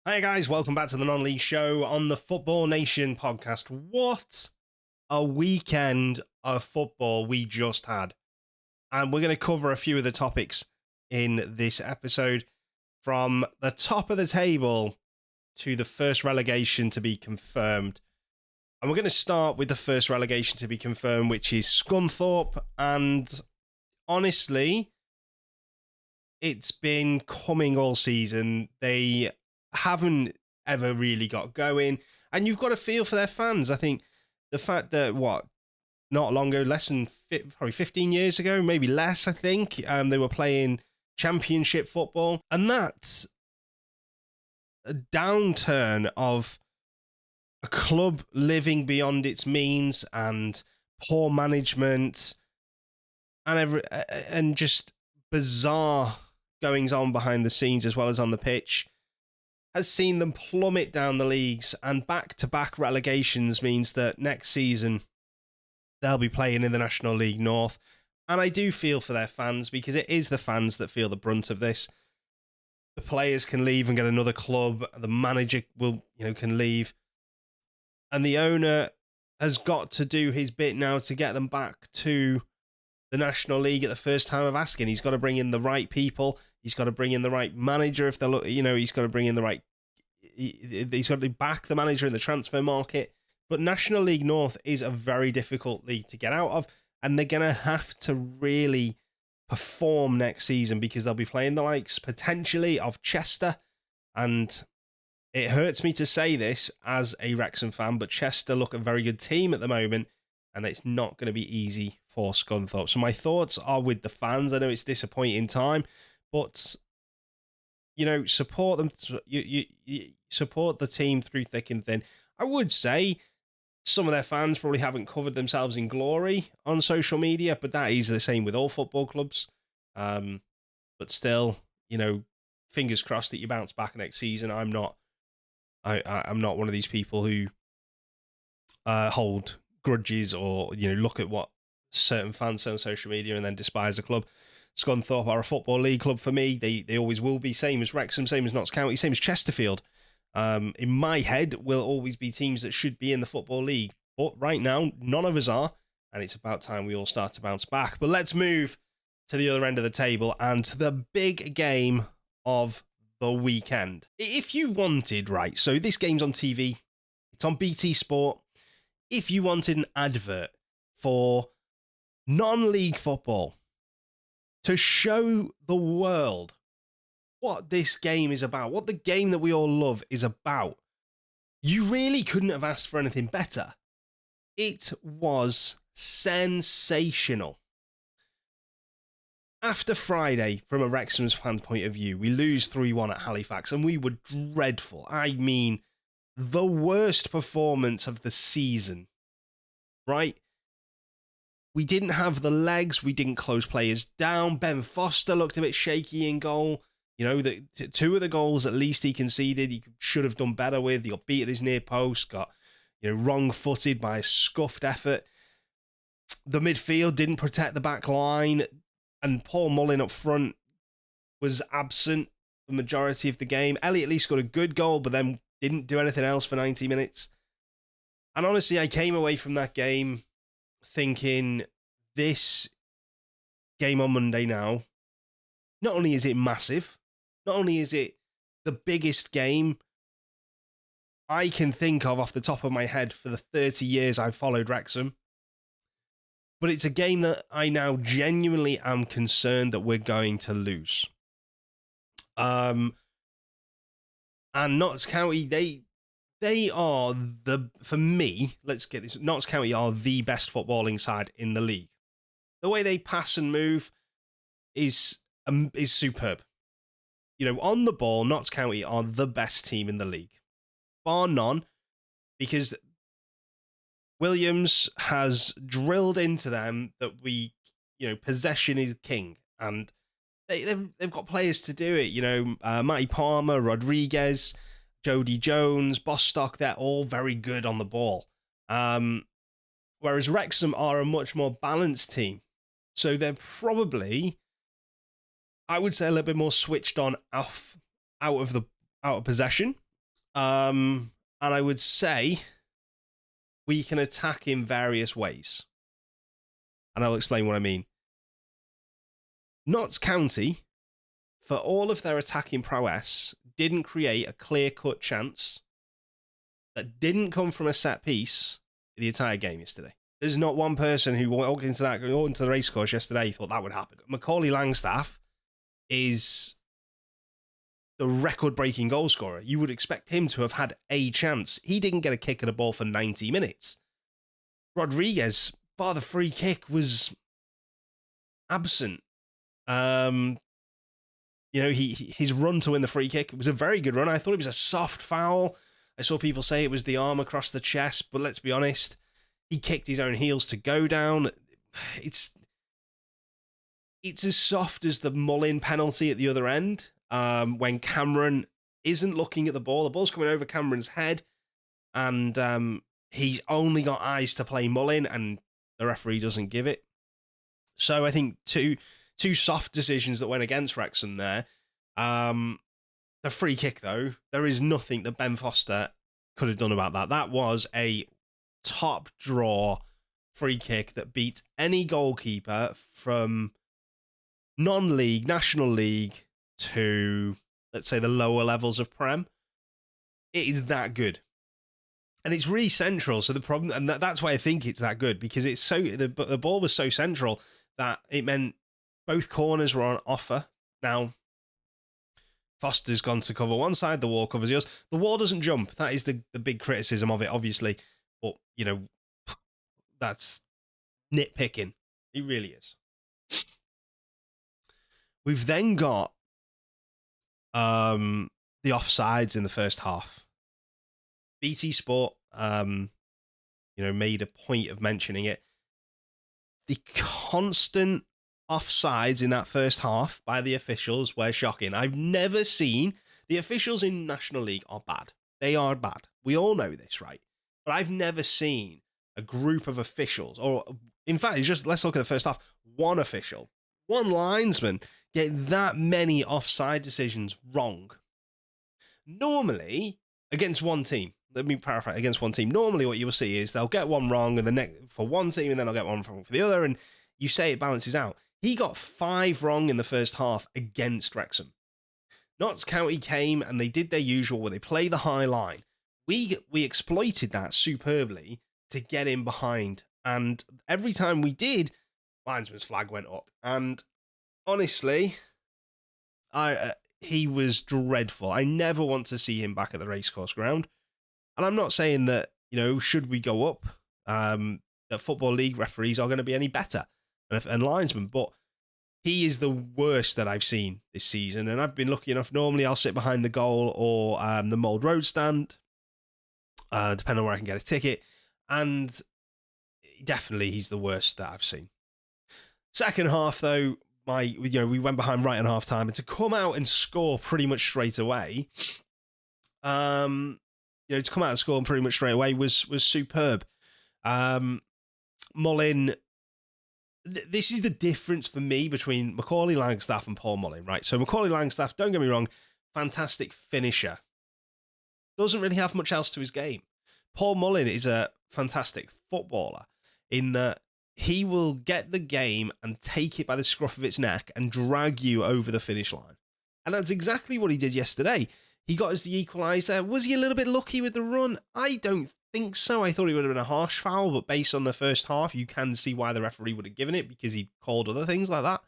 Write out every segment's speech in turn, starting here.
Hi guys, welcome back to the Non-League Show on the Football Nation podcast. What a weekend of football we just had. And we're going to cover a few of the topics in this episode, from the top of the table to the first relegation to be confirmed. And we're going to start with the first relegation to be confirmed, which is Scunthorpe. And honestly, it's been coming all season. They haven't ever really got going, and you've got to feel for their fans. I think the fact that not long ago, less than probably 15 years ago, maybe less, I think, they were playing championship football, and that's a downturn of a club living beyond its means and poor management and just bizarre goings on behind the scenes as well as on the pitch has seen them plummet down the leagues, and back-to-back relegations means that next season they'll be playing in the National League North. And I do feel for their fans, because it is the fans that feel the brunt of this. The players can leave and get another club. The manager can leave. And the owner has got to do his bit now to get them back to the National League at the first time of asking. He's got to bring in the right people. He's got to bring in the right manager. He's got to bring in the right. He's got to back the manager in the transfer market. But National League North is a very difficult league to get out of, and they're going to have to really perform next season, because they'll be playing the likes potentially of Chester. And it hurts me to say this as a Wrexham fan, but Chester look a very good team at the moment, and it's not going to be easy for Scunthorpe. So my thoughts are with the fans. I know it's disappointing time, but support them. You support the team through thick and thin. I would say some of their fans probably haven't covered themselves in glory on social media, but that is the same with all football clubs. But still, fingers crossed that you bounce back next season. I'm not one of these people who hold grudges or look at what certain fans say on social media and then despise a club. Scunthorpe are a football league club for me. They always will be. Same as Wrexham, same as Notts County, same as Chesterfield. In my head, will always be teams that should be in the football league. But right now, none of us are, and it's about time we all start to bounce back. But let's move to the other end of the table and to the big game of the weekend. If you wanted, right, so this game's on TV, it's on BT Sport. If you wanted an advert for non-league football to show the world what this game is about, what the game that we all love is about, you really couldn't have asked for anything better. It was sensational. After Friday, from a Wrexham's fan point of view, we lose 3-1 at Halifax, and we were dreadful. I mean, the worst performance of the season, right? We didn't have the legs. We didn't close players down. Ben Foster looked a bit shaky in goal. Two of the goals at least he conceded, he should have done better with. He got beat at his near post, got wrong-footed by a scuffed effort. The midfield didn't protect the back line, and Paul Mullin up front was absent the majority of the game. Elliot at least got a good goal, but then didn't do anything else for 90 minutes. And honestly, I came away from that game thinking, this game on Monday now, not only is it massive, not only is it the biggest game I can think of off the top of my head for the 30 years I've followed Wrexham, but it's a game that I now genuinely am concerned that we're going to lose. And Notts County, they are for me, let's get this, Notts County are the best footballing side in the league. The way they pass and move is superb. On the ball, Notts County are the best team in the league, bar none, because Williams has drilled into them that possession is king, and they've got players to do it. Matty Palmer, Rodriguez, Jody Jones, Bostock, they're all very good on the ball. Whereas Wrexham are a much more balanced team. So they're probably, I would say, a little bit more switched on out of possession. And I would say we can attack in various ways. And I'll explain what I mean. Notts County, for all of their attacking prowess, didn't create a clear-cut chance that didn't come from a set piece the entire game yesterday. There's not one person who walked into the racecourse yesterday thought that would happen. Macaulay Langstaff is the record-breaking goal scorer. You would expect him to have had a chance. He didn't get a kick at a ball for 90 minutes. Rodriguez, bar the free kick, was absent. His run to win the free kick, it was a very good run. I thought it was a soft foul. I saw people say it was the arm across the chest, but let's be honest, he kicked his own heels to go down. It's as soft as the Mullin penalty at the other end, when Cameron isn't looking at the ball. The ball's coming over Cameron's head, and he's only got eyes to play Mullin, and the referee doesn't give it. So I think two soft decisions that went against Wrexham there. The free kick, though, there is nothing that Ben Foster could have done about that. That was a top draw free kick that beat any goalkeeper from non-league, National League to, let's say, the lower levels of Prem. It is that good. And it's really central. So the problem, and that's why I think it's that good, because it's so the ball was so central that it meant both corners were on offer. Now, Foster's gone to cover one side, the wall covers the other. The wall doesn't jump. That is the big criticism of it, obviously. But, that's nitpicking. It really is. We've then got the offsides in the first half. BT Sport, made a point of mentioning it. The constant offsides in that first half by the officials were shocking. I've never seen the officials in National League are bad. They are bad. We all know this, right? But I've never seen a group of officials, or in fact, let's look at the first half. One official, one linesman get that many offside decisions wrong. Normally, against one team, let me paraphrase, against one team, normally what you will see is they'll get one wrong and the next for one team, and then they'll get one wrong for the other, and you say it balances out. He got 5 wrong in the first half against Wrexham. Notts County came and they did their usual where they play the high line. We exploited that superbly to get in behind, and every time we did, linesman's flag went up. And honestly, he was dreadful. I never want to see him back at the Racecourse Ground. And I'm not saying that, should we go up, that Football League referees are going to be any better and linesmen, but he is the worst that I've seen this season. And I've been lucky enough, normally I'll sit behind the goal or the Mould Road stand, depending on where I can get a ticket. And definitely he's the worst that I've seen. Second half, though, we went behind right in half time, and to come out and score pretty much straight away, to come out and score pretty much straight away was superb. Mullin, this is the difference for me between Macaulay Langstaff and Paul Mullin, right? So Macaulay Langstaff, don't get me wrong, fantastic finisher. Doesn't really have much else to his game. Paul Mullin is a fantastic footballer in that he will get the game and take it by the scruff of its neck and drag you over the finish line. And that's exactly what he did yesterday. He got us the equaliser. Was he a little bit lucky with the run? I don't think so. I thought it would have been a harsh foul, but based on the first half, you can see why the referee would have given it, because he called other things like that.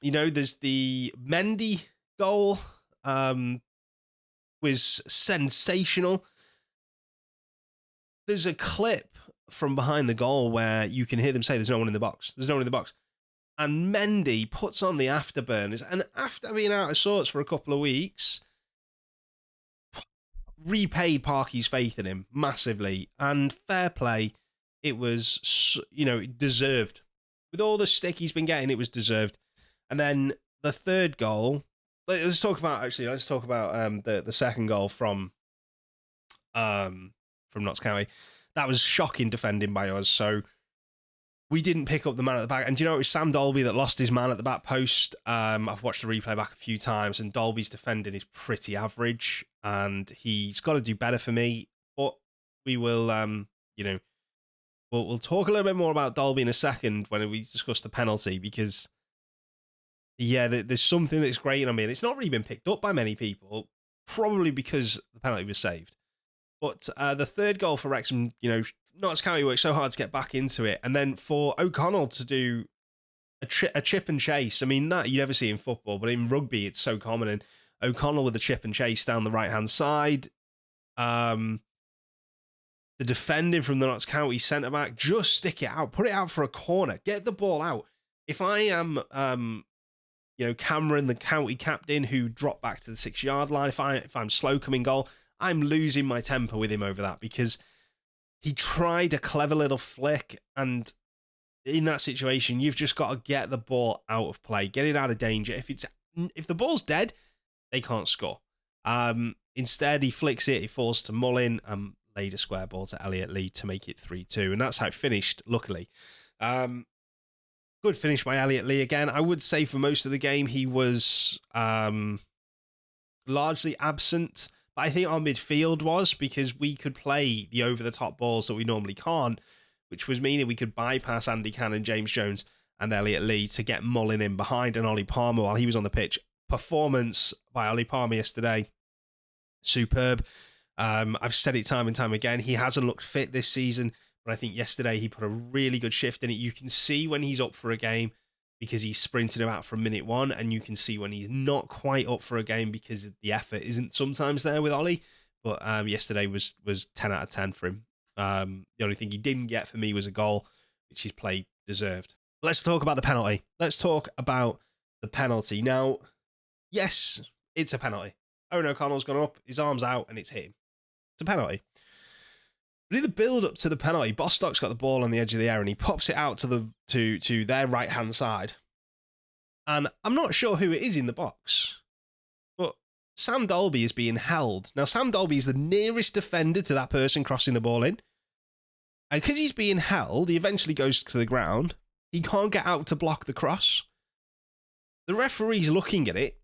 There's the Mendy goal, was sensational. There's a clip from behind the goal where you can hear them say there's no one in the box. There's no one in the box. And Mendy puts on the afterburners, and after being out of sorts for a couple of weeks, repaid Parky's faith in him massively. And fair play, it was, deserved. With all the stick he's been getting, it was deserved. And then the third goal, let's talk about the second goal from Notts County. That was shocking defending by us. So we didn't pick up the man at the back. And do you know, it was Sam Dolby that lost his man at the back post. I've watched the replay back a few times, and Dolby's defending is pretty average, and he's got to do better for me. But we will, we'll talk a little bit more about Dolby in a second when we discuss the penalty, because, yeah, there's something that's grating on me, and it's not really been picked up by many people, probably because the penalty was saved. But the third goal for Wrexham, Notts County worked so hard to get back into it, and then for O'Connell to do a chip and chase. I mean, that you never see in football, but in rugby it's so common. And O'Connell with a chip and chase down the right-hand side. The defending from the Notts County centre-back, just stick it out. Put it out for a corner. Get the ball out. If I am, Cameron, the county captain, who dropped back to the 6-yard line, if I'm slow coming goal, I'm losing my temper with him over that, because he tried a clever little flick, and in that situation, you've just got to get the ball out of play, get it out of danger. If the ball's dead, they can't score. Instead, he flicks it, he falls to Mullin, laid a square ball to Elliot Lee to make it 3-2, and that's how it finished, luckily. Good finish by Elliot Lee again. I would say for most of the game, he was largely absent, but I think our midfield was, because we could play the over-the-top balls that we normally can't, which was meaning we could bypass Andy Cannon, James Jones, and Elliot Lee to get Mullin in behind and Ollie Palmer while he was on the pitch. Performance by Ollie Palmer yesterday, superb. I've said it time and time again. He hasn't looked fit this season, but I think yesterday he put a really good shift in it. You can see when he's up for a game because he's sprinting him out from minute one, and you can see when he's not quite up for a game because the effort isn't sometimes there with Ollie. But yesterday was 10 out of 10 for him. The only thing he didn't get for me was a goal, which his play deserved. Let's talk about the penalty. Now, yes, it's a penalty. Owen O'Connell's gone up, his arm's out, and it's hit him. It's a penalty. But in the build-up to the penalty, Bostock's got the ball on the edge of the area, and he pops it out to their right-hand side. And I'm not sure who it is in the box, but Sam Dolby is being held. Now, Sam Dolby is the nearest defender to that person crossing the ball in. And because he's being held, he eventually goes to the ground. He can't get out to block the cross. The referee's looking at it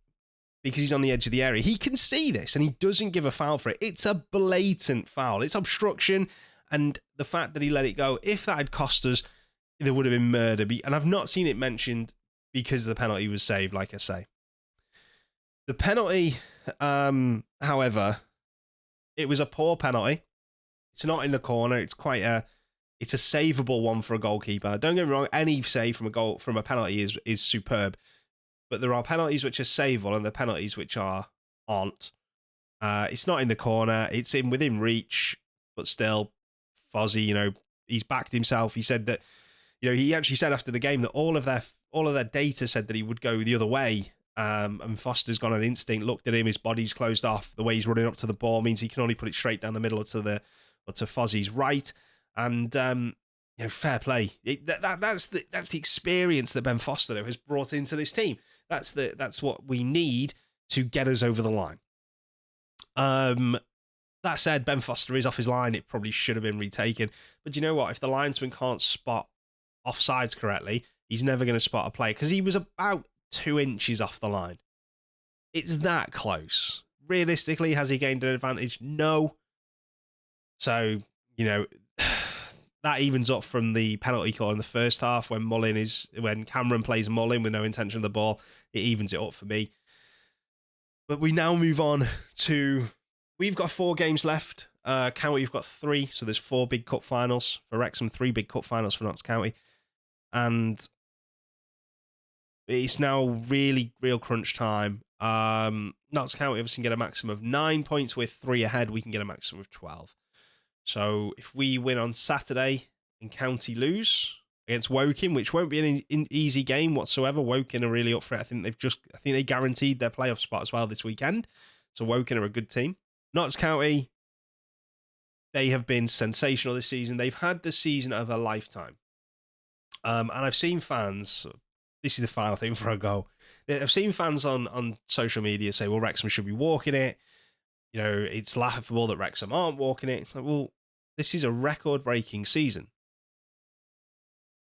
because he's on the edge of the area. He can see this, and he doesn't give a foul for it. It's a blatant foul. It's obstruction, and the fact that he let it go, if that had cost us, there would have been murder. And I've not seen it mentioned because the penalty was saved, like I say. The penalty, however, it was a poor penalty. It's not in the corner. It's it's a savable one for a goalkeeper. Don't get me wrong, any save from a penalty is superb. But there are penalties which are savable and the penalties which aren't. It's not in the corner. It's within reach, but still, Fozzie, he's backed himself. He said that, he actually said after the game that all of their data said that he would go the other way. And Foster's gone on instinct, looked at him, his body's closed off. The way he's running up to the ball means he can only put it straight down the middle to Fozzie's right. And fair play. That's the experience that Ben Foster has brought into this team. That's what we need to get us over the line. That said, Ben Foster is off his line. It probably should have been retaken. But you know what? If the linesman can't spot offsides correctly, he's never going to spot a play because he was about 2 inches off the line. It's that close. Realistically, has he gained an advantage? No. So, that evens up from the penalty call in the first half when Cameron plays Mullin with no intention of the ball. It evens it up for me. But we now move on to, we've got 4 games left. County, you've got 3, so there's 4 big cup finals for Wrexham, 3 big cup finals for Notts County. And it's now really real crunch time. Notts County obviously can get a maximum of 9 points with 3 ahead. We can get a maximum of 12. So if we win on Saturday and County lose against Woking, which won't be an easy game whatsoever, Woking are really up for it. I think they guaranteed their playoff spot as well this weekend. So Woking are a good team. Notts County, they have been sensational this season. They've had the season of a lifetime. And I've seen fans, this is the final thing before I go. I've seen fans on social media say, well, Wrexham should be walking it. It's laughable that Wrexham aren't walking it. It's like, well, this is a record-breaking season.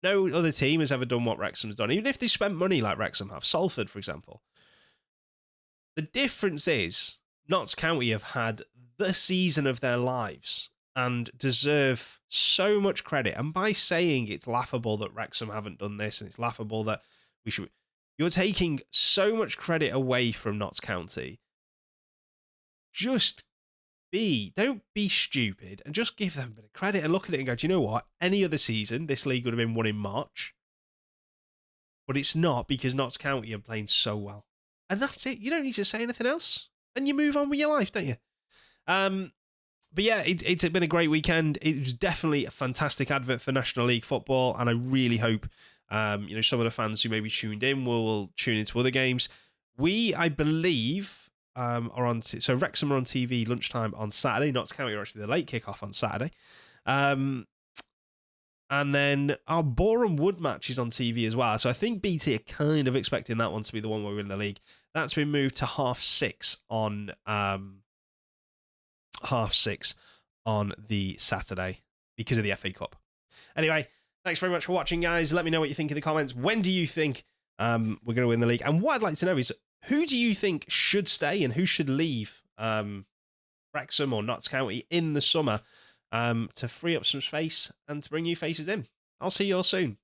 No other team has ever done what Wrexham's done, even if they spent money like Wrexham have. Salford, for example. The difference is Notts County have had the season of their lives and deserve so much credit. And by saying it's laughable that Wrexham haven't done this and it's laughable that we should... You're taking so much credit away from Notts County. Don't be stupid and just give them a bit of credit and look at it and go, do you know what? Any other season, this league would have been won in March. But it's not, because Notts County are playing so well. And that's it. You don't need to say anything else. And you move on with your life, don't you? But yeah, it's been a great weekend. It was definitely a fantastic advert for National League football. And I really hope, some of the fans who maybe tuned in will tune into other games. We, I believe... are on. So Wrexham are on TV lunchtime on Saturday. Notts County are actually the late kickoff on Saturday. And then our Boreham Wood match is on TV as well. So I think BT are kind of expecting that one to be the one where we win the league. That's been moved to 6:30 on 6:30 on the Saturday because of the FA Cup. Anyway, thanks very much for watching, guys. Let me know what you think in the comments. When do you think we're going to win the league? And what I'd like to know is, who do you think should stay and who should leave Wrexham or Notts County in the summer to free up some space and to bring new faces in? I'll see you all soon.